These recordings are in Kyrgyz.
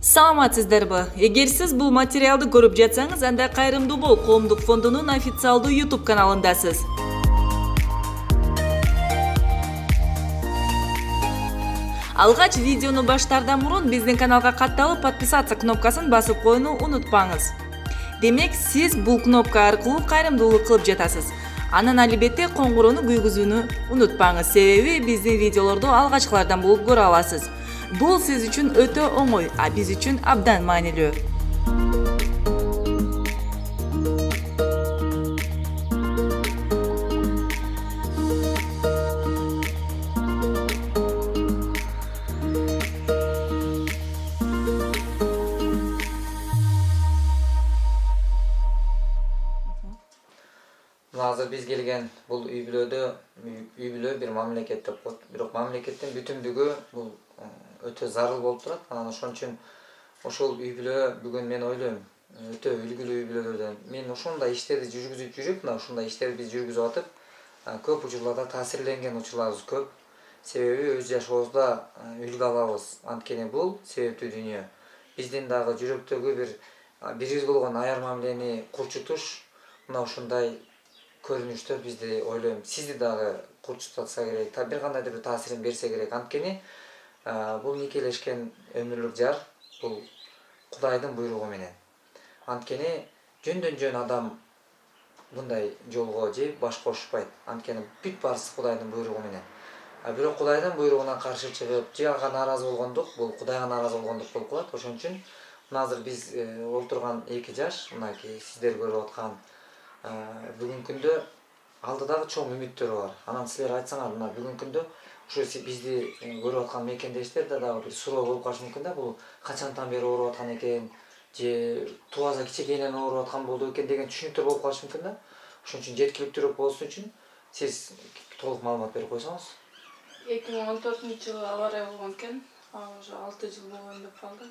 Саламатсыздарбы? Эгер сиз бул материалды көрүп жатсаңыз, анда Кайрымдуу бол коомдук фондунун официалдуу YouTube каналындасыз. Алгач видеону баштаардан мурун биздин каналга катталып, подписаться кнопкасын басып коюуну унутпаңыз. Демек, сиз бул кнопка аркылуу кайрымдуулук кылып жатасыз. Анан албетте коңгуроону күйгүзүүнү унутпаңыз, себеби биздин видеолорду алгачкылардан болуп көрө аласыз. Бул сиз үчүн өтө оңой, а биз үчүн абдан маанилүү. Азыр биз келген бул үй бүлө бир мамлекет деп коет. Бирок мамлекеттин бүтүндүгү бул өтө зарыл болуп турат. Анан ошон үчүн ошол үй бүлө бүгүн мен ойлойм өтө үлгүлүү үй бүлөлөрдөн. Мен ошондой иштерди жүргүзүп жүрүп, мына ушундай иштерди биз жүргүзүп атып, көп учурларда таасирленген учурларыбыз көп. Себеби өз жашообузда үлгү алабыз. Анткени бул себептүү дүйнө. Биздин дагы жүрөктөгү бирибиз болгон аяр мамилени курчутуш мына ушундай көрүнүштөр бизди ойлойм сизди дагы курчутатса керек, бир кандайдыр бир таасирин берсе керек. Анткени бул никелешкен өмүрлүк жар бул Кудайдын буйругу менен. Анткени жөндөн жөн адам мындай жолго же баш кошпойт. Анткени бүт баарысы Кудайдын буйругу менен. Бирок Кудайдын буйругуна каршы чыгып, же ага нааразы болгондук бул Кудайга нааразы болгондук болуп калат. Ошон үчүн мына азыр биз олтурган эки жаш, мынакей сиздер көрүп аткан бүгүнкү күндө алдыдагы чоң үмүттөр бар. Анан силер айтсаңар, мына бүгүнкү күндө ушу бизди көрүп аткан мекендештер дагы бир суроо болуп калышы мүмкүн да, бул качантан бери ооруп аткан экен, же тубаза кичинекейинен ооруп аткан болду экен деген түшүнүктөр болуп калышы мүмкүн да. Ошон үчүн жеткиликтүүрөөк болуш үчүн сиз толук маалымат берип койсоңуз. 2014-жылы авария болгон экен. Уже 6 жыл болгон деп калды.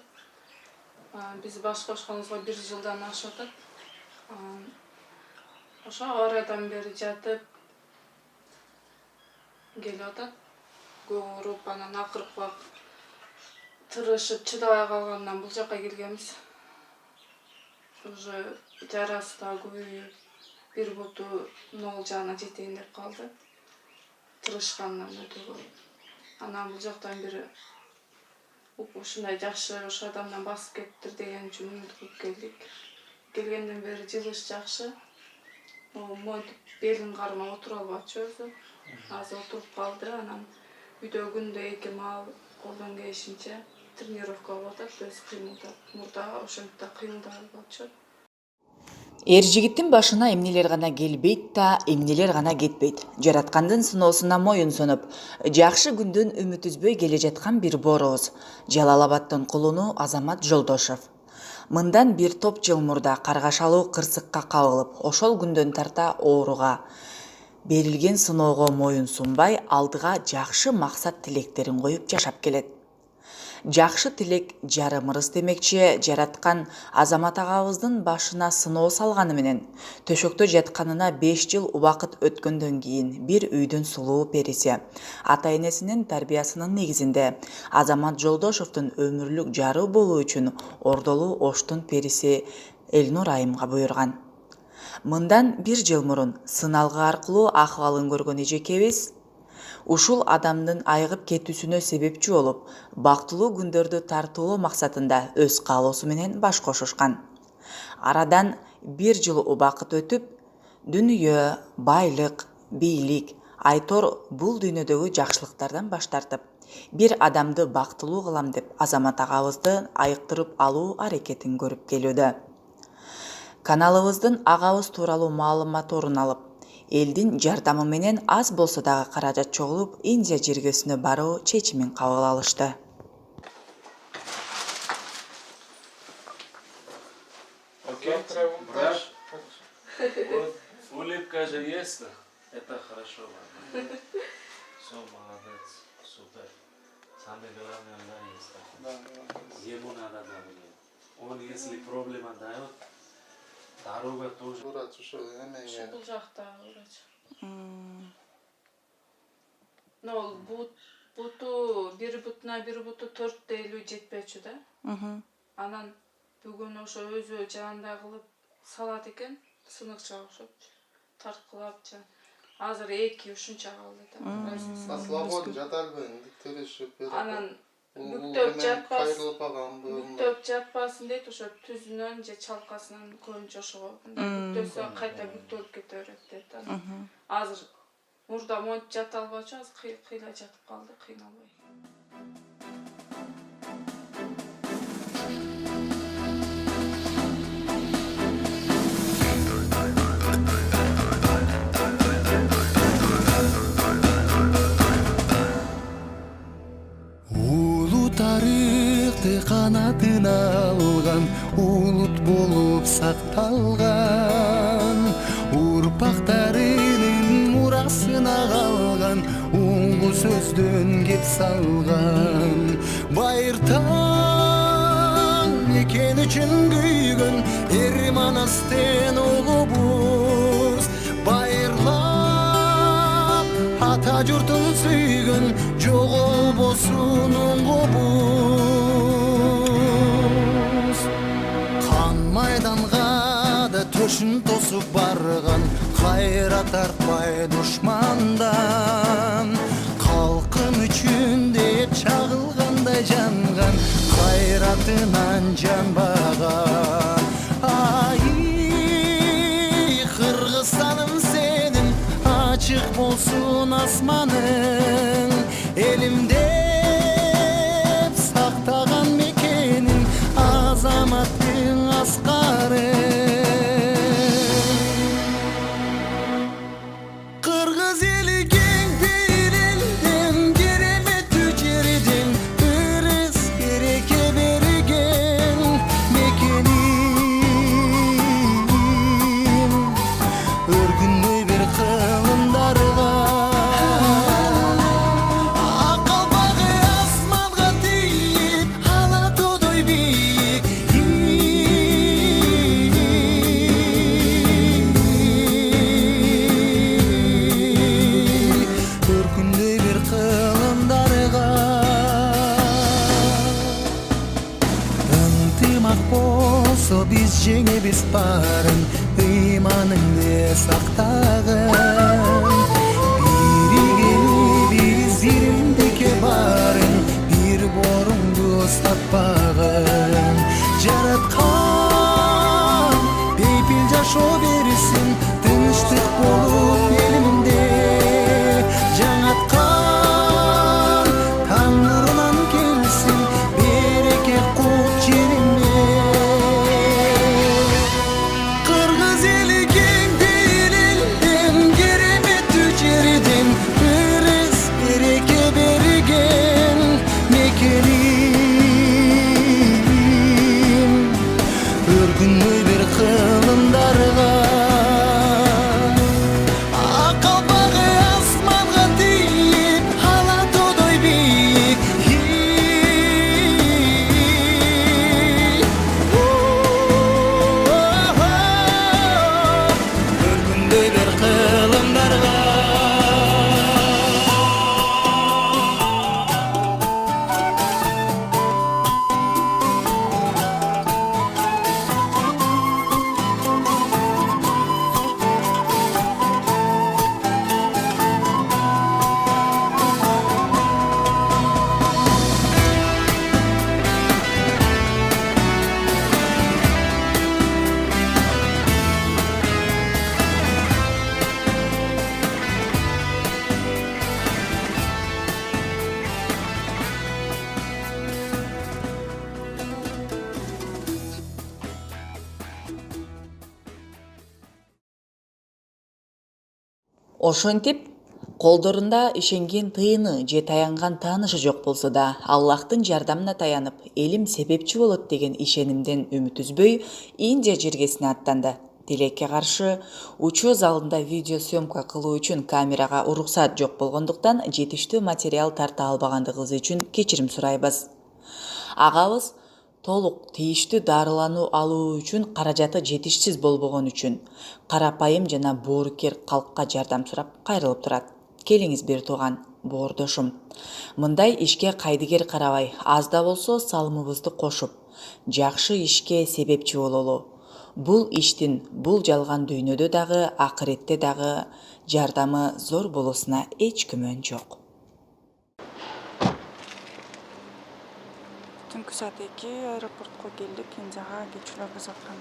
Биз баш кошконубузга 1 жылдан ашып атат. Ошо авариядан бери жатып келип атат. Ооруп, анан акыркы убакыт тырышып чыдабай калгандан бул жака келгенбиз. Уже жарасы да көбөйүп, бир буту нол жагына жетейин деп калды. Тырышкандан өтө көп. Анан бул жактан бери ушундай жакшы ошо адамдан басып кеттир деген үчүн үмүт кылып келдик. Келгенден бери жылыш жакшы. Монтип белин кармап отура албачу өзү. Азыр отуруп калды. Анан үйдө күндө 2 маал колдон келишинче тренировка болуп атат, өзү кыймылдап. Мурда ошентип да кыймылдай албачу. Эр жигиттин башына эмнелер гана келбейт да, эмнелер гана кетпейт. Жараткандын сыноосуна моюн сунуп, жакшы күндөн үмүт үзбөй келе жаткан бир бороз. Жалал Абаддын кулуну Азамат Жолдошов. Мындан бир топ жыл мурда каргашалуу кырсыкка кабылып, ошол күндөн тарта ооруга берилген сыноого моюн сунбай, алдыга жакшы максат тилектерин коюп жашап келет. Жакшы тилек жарым ырыс демекчи, жараткан Азамат агабыздын башына сыноо салганы менен төшөктө жатканына 5 жыл убакыт өткөндөн кийин бир үйдүн сулуу периси, ата-энесинин тарбиясынын негизинде Азамат Жолдошовдун өмүрлүк жары болуу үчүн Ордолуу Оштун периси Элнур айымга буйрган. Мындан 1 жыл мурун сыналгы аркылуу акыбалын көргөн эжекебиз ушул адамдын айыгып кетүүсүнө себепчи болуп, бактылуу күндөрдү тартуулоо максатында өз каалоосу менен баш кошушкан. Арадан 1 жыл убакыт өтүп, дүнүйө, байлык, бийлик, айтор бул дүйнөдөгү жакшылыктардан баш тартып, бир адамды бактылуу кылам деп Азамат агабызды айыктырып алуу аракетин көрүп келүүдө. Каналыбыздын агабыз тууралуу маалыматорун алып, элдин жардамы менен аз болсо дагы каражат чогулуп, Индия жергесине баруу чечимин кабыл алышты. Улыбка же есть, это хорошо. Все, молодец, супер. Самое главное, она есть. Ему надо говорить. Он, если проблема дает, дорога тоже. Бул жакта врач. Но буту бир бутуна бир буту 4,50 жетпечү да. Анан бүгүн ошо өзү жанында кылып салат экен, сыныгча окшоп тарткылап жан. Азыр 2 ушунча калды да. Слабон жатарбын, төрешип берет. Анан бүктөп жатпасын дейт, ошо түзүнөн же чалкасынан көбүнчө ошого бүктөсө кайта бүктөлүп кете берет дейт. Азыр мурда монтип жата албачу, азыр кыйла жатып калды, кыйналбай. Тарихты канатына алган, улут болуп сакталган, урпактарынын мурасына калган, улуу сөздөн кеп салган. Байыртаң экен үчүн күйгөн, эр манастен улубуз, байырлап ата журтун сүйгөн, жоголбосун оңгобуз. Кан майданга да төшүн тосуп барган, кайра тартпай душмандан, калкым үчүн деп чагылгандай жанган, кайратынан жанбаган. Ай, Кыргызстаным сенин ачык болсун асманың, элимдеп сактаган мекенин, азаматтың аскары. Кыргыз эли кең пейилден, кереметтүү жерден, ырыс береке берген мекенин, өргүндөй бир кылымдарга, акалбагы асманга тийип, ала тоодой бийик. Өргүндөй бир кылымдарга, ынтымак болсо биз жеңебиз барын, ыйманыңды сактагын, биригип издиримдикке барын, бир боруңду устатпагын. Жараткан бейпил жашоо берсин, тынчтык болуп элимде, жаңаткан таң нурунан келсин, береке кут жеримде. Кыргыз эли кең пейилден, кереметтүү жерден, ырыс береке берген мекенин, өргүндөй бир кылымдарга, акалбагы асманга тийип, ала тоодой бийик. Өргүндөй бир кылымдарга. Ошентип колдорунда ишенген тыйыны же таянган таанышы жок болсо да, Аллахтын жардамына таянып, элим себепчи болот деген ишенимден үмүт үзбөй, Индия жергесине аттанды. Тилекке каршы учуу залында видео съемка кылуу үчүн камерага уруксат жок болгондуктан жетиштүү материал тарта албагандыгыбыз үчүн кечирим сурайбыз. Агабыз толук тийиштүү дарылануу алуу үчүн каражаты жетишсиз болбогон үчүн карапайым жана боорукер калкка жардам сурап кайрылып турат. Келиңиз бир тууган, боордошум. Мындай ишке кайдыгер карабай, аз да болсо салымыбызды кошуп, жакшы ишке себепчи бололу. Бул иштин бул жалган дүйнөдө дагы, акыретте дагы жардамы зор болосуна эч күмөн жок. Түнкү саат 2 аэропортко келдик. Кинзага кечүүлөр жасаткан.